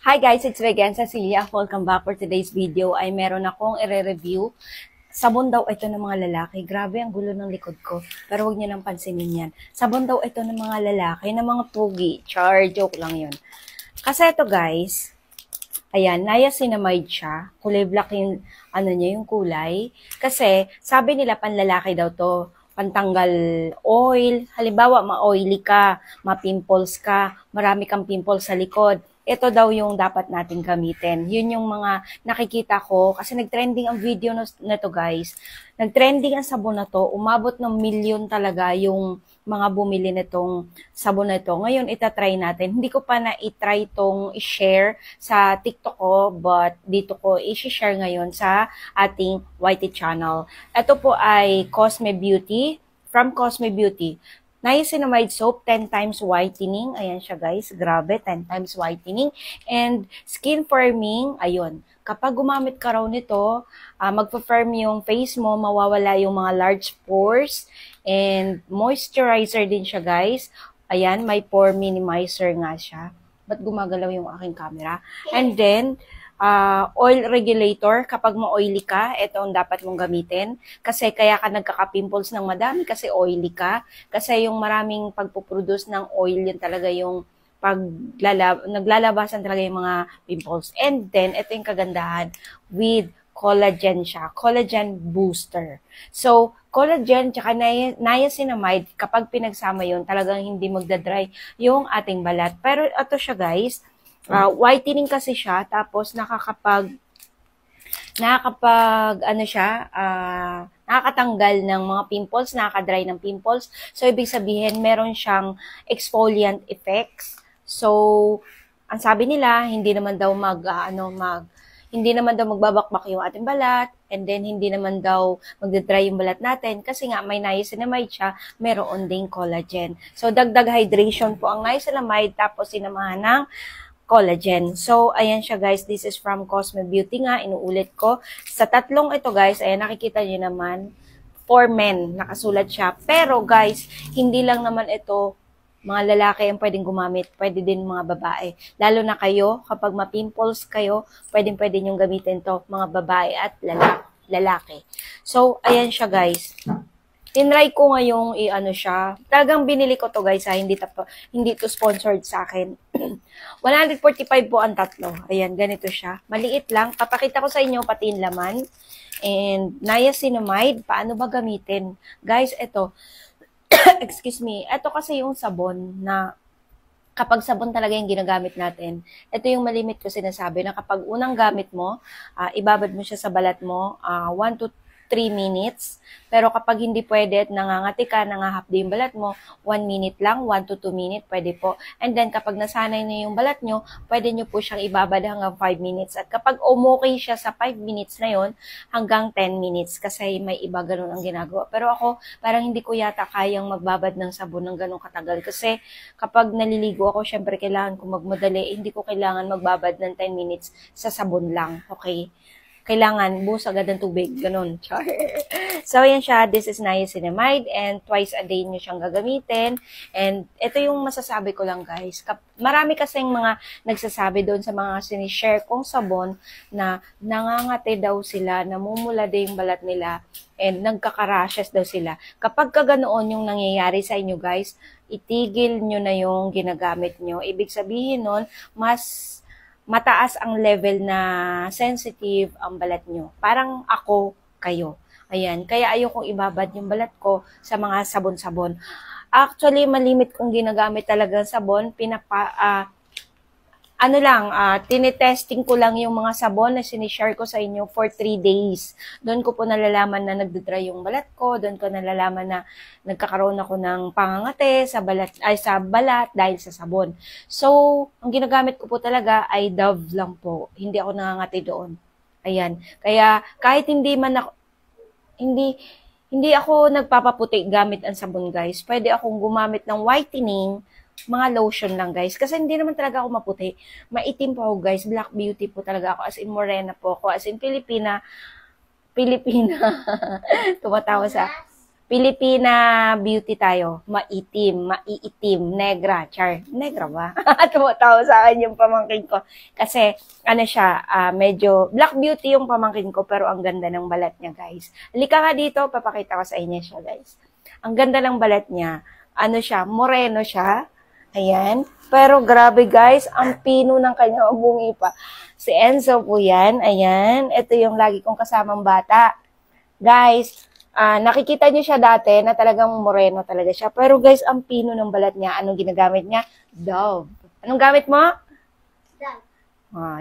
Hi guys, it's Vegan Cecilia. Welcome back for today's video. Ay meron akong i-review. Sabon daw ito ng mga lalaki. Grabe ang gulo ng likod ko. Pero huwag niyo nang pansinin yan. Sabon daw ito ng mga lalaki, ng mga pugi. Char, joke lang yun. Kasi ito guys, ayan, niacinamide siya. Kulay black yung, yung kulay. Kasi, sabi nila panlalaki daw to. Pantanggal oil. Halimbawa, ma-oily ka, ma-pimples ka, marami kang pimples sa likod. Ito daw yung dapat natin gamitin. Yun yung mga nakikita ko. Kasi nag-trending ang video na to guys. Nag-trending ang sabon na to. Umabot ng milyon talaga yung mga bumili nitong sabon na ito. Ngayon, itatry natin. Hindi ko pa na-try itong i-share sa TikTok ko, but dito ko i-share ngayon sa ating YT channel. Ito po ay Cosme Beauty, from Cosme Beauty. Niacinamide soap, 10 times whitening. Ayan siya guys, grabe, 10 times whitening. And skin firming, ayun. Kapag gumamit ka raw nito, magpa-firm yung face mo, mawawala yung mga large pores. And moisturizer din siya guys. Ayan, may pore minimizer nga siya. Ba't gumagalaw yung aking camera? And then, oil regulator, kapag ma-oily ka, ito ang dapat mong gamitin. Kasi kaya ka nagkaka-pimples ng madami kasi oily ka. Kasi yung maraming pagpuproduce ng oil, yun talaga yung naglalabasan talaga yung mga pimples. And then, ito yung kagandahan with collagen siya. Collagen booster. So, collagen tsaka niacinamide, kapag pinagsama yun, talagang hindi magdadry yung ating balat. Pero ito siya guys, whitening kasi siya, tapos nakakatanggal ng mga pimples, nakakadry ng pimples. So, ibig sabihin, meron siyang exfoliant effects. So, ang sabi nila, hindi naman daw magbabakbak yung ating balat, and then hindi naman daw magdadry yung balat natin kasi nga may niacinamide siya, meron ding collagen. So, dagdag hydration po ang niacinamide, tapos sinamahan ng collagen. So, ayan siya guys. This is from Cosme Beauty nga. Inuulit ko. Sa tatlong ito guys, ayan nakikita nyo naman, for men, nakasulat siya. Pero guys, hindi lang naman ito mga lalaki ang pwedeng gumamit. Pwede din mga babae. Lalo na kayo, kapag ma-pimples kayo, pwedeng-pwede nyong gamitin to mga babae at lalaki. So, ayan siya guys. Tinry ko ngayong siya. Talagang binili ko to guys ha. Hindi to sponsored sa akin. 145 po ang tatlo. Ayan, ganito siya. Maliit lang. Papakita ko sa inyo pati yung laman. And niacinamide, paano ba gamitin? Guys, ito. Excuse me. Ito kasi yung sabon na kapag sabon talaga yung ginagamit natin, ito yung malimit ko sinasabi na kapag unang gamit mo, ibabad mo siya sa balat mo, 1 to 3 minutes. Pero kapag hindi pwede at nangangati ka, nangahapdi yung balat mo, 1 minute lang, 1 to 2 minutes, pwede po. And then kapag nasanay na yung balat nyo, pwede nyo po siyang ibabad hanggang 5 minutes. At kapag umokay siya sa 5 minutes na yon, hanggang 10 minutes. Kasi may iba ganun ang ginagawa. Pero ako, parang hindi ko yata kayang magbabad ng sabon ng ganun katagal. Kasi kapag naliligo ako, syempre kailangan ko magmadali. Hindi ko kailangan magbabad ng 10 minutes sa sabon lang. Okay? Kailangan buhos agad ng tubig, ganun. Char. So, yan siya. This is niacinamide and twice a day nyo siyang gagamitin. And ito yung masasabi ko lang, guys. Marami kasing mga nagsasabi doon sa mga sinishare kong sabon na nangangati daw sila, namumula din yung balat nila, and nagkakarashes daw sila. Kapag kaganoon yung nangyayari sa inyo, guys, itigil nyo na yung ginagamit nyo. Ibig sabihin nun, mas mataas ang level na sensitive ang balat nyo. Parang ako, kayo. Ayan. Kaya ayokong ibabad yung balat ko sa mga sabon-sabon. Actually, malimit kong ginagamit talaga sabon. Tinetesting ko lang yung mga sabon na sinishare ko sa inyo for 3 days. Doon ko po nalalaman na nagdodry yung balat ko. Doon ko nalalaman na nagkakaroon ako ng pangangate sa balat dahil sa sabon. So, ang ginagamit ko po talaga ay Dove lang po. Hindi ako nangangati doon. Ayan. Kaya kahit hindi ako nagpapaputi gamit ang sabon guys, pwede akong gumamit ng whitening, mga lotion lang guys. Kasi hindi naman talaga ako maputi. Maitim po ako guys. Black beauty po talaga ako. As in morena po ako. As in Pilipina. Tumatawa sa Pilipina beauty tayo. Maitim, maiitim, negra. Char, negra ba? Tumatawa sa akin yung pamangkin ko. Kasi, ano siya, medyo black beauty yung pamangkin ko, pero ang ganda ng balat niya, guys. Halika nga dito, papakita ko sa inyo siya, guys. Ang ganda ng balat niya. Ano siya, moreno siya. Ayan. Pero grabe, guys, ang pino ng kanyang bungi pa. Si Enzo po yan. Ayan. Ito yung lagi kong kasamang bata. Guys, nakikita niyo siya dati na talagang moreno talaga siya. Pero guys, ang pino ng balat niya, anong ginagamit niya? Dove. Anong gamit mo? Dove.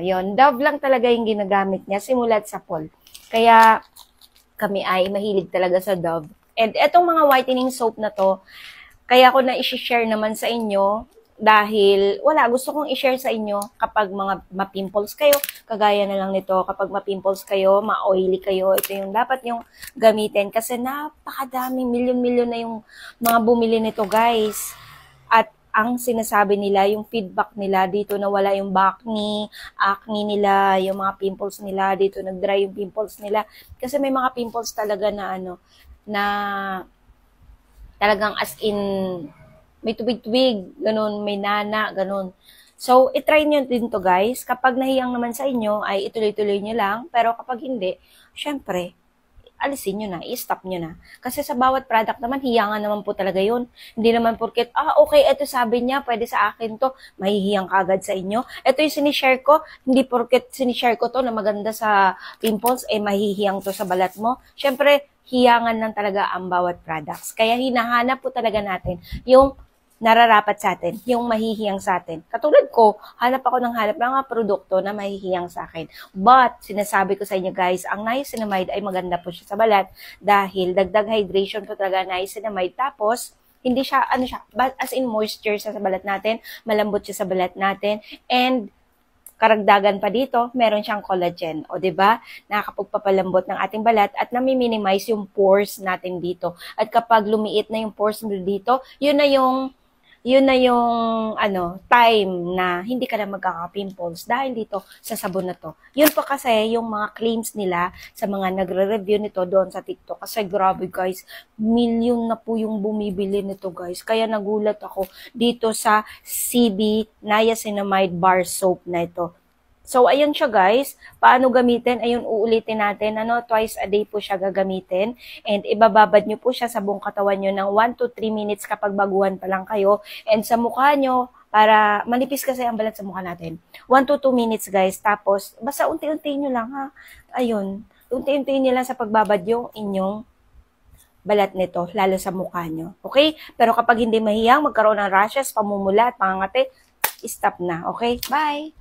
Yun. Dove lang talaga yung ginagamit niya simulat sa fall. Kaya kami ay mahilig talaga sa Dove. And etong mga whitening soap na to, kaya ko na i-share naman sa inyo dahil gusto kong i-share sa inyo kapag mga ma-pimples kayo, kagaya na lang nito, kapag ma-pimples kayo, ma-oily kayo, ito yung dapat yung gamitin kasi napakadami, milyon-milyon na yung mga bumili nito, guys. At ang sinasabi nila, yung feedback nila dito na wala yung acne nila, yung mga pimples nila, dito nag-dry yung pimples nila. Kasi may mga pimples talaga na na talagang as in may tubig-tubig, ganun, may nana, ganun. So, itry nyo din to, guys. Kapag nahiyang naman sa inyo, ay ituloy-tuloy nyo lang. Pero kapag hindi, syempre, alisin nyo na, i-stop nyo na. Kasi sa bawat product naman, hiyangan naman po talaga yun. Hindi naman porket, okay, eto sabi niya, pwede sa akin to, mahihiyang kagad sa inyo. Eto yung sinishare ko, hindi porket sinishare ko to na maganda sa pimples, mahihiyang to sa balat mo. Syempre, hiyangan lang talaga ang bawat products. Kaya hinahanap po talaga natin yung nararapat sa atin, yung mahihiyang sa atin. Katulad ko, hanap ako ng mga produkto na mahihiyang sa akin. But, sinasabi ko sa inyo guys, ang niacinamide ay maganda po siya sa balat dahil dagdag hydration po talaga niacinamide. Tapos, hindi siya, as in moisture sa balat natin, malambot siya sa balat natin, and karagdagan pa dito, meron siyang collagen. O, diba? Nakakapagpapalambot ng ating balat at nami-minimize yung pores natin dito. At kapag lumiit na yung pores mo dito, yun na yung time na hindi ka na magkaka-pimples dahil dito sa sabon na to. Yun pa kasi yung mga claims nila sa mga nagre-review nito doon sa TikTok. Kasi grabe guys, milyon na po yung bumibili nito guys. Kaya nagulat ako dito sa CB Niacinamide Bar Soap na ito. So, ayun siya guys. Paano gamitin? Ayun, uulitin natin. Twice a day po siya gagamitin. And ibababad nyo po siya sa buong katawan nyo ng 1 to 3 minutes kapag baguhan pa lang kayo. And sa mukha nyo, para manipis kasi ang balat sa mukha natin. 1 to 2 minutes guys. Tapos, basta unti-untiin nyo lang ha. Ayun. Unti-untiin nyo lang sa pagbabad yung inyong balat nito, lalo sa mukha nyo. Okay? Pero kapag hindi mahiyang, magkaroon ng rashes, pamumula at pangangati, stop na. Okay? Bye!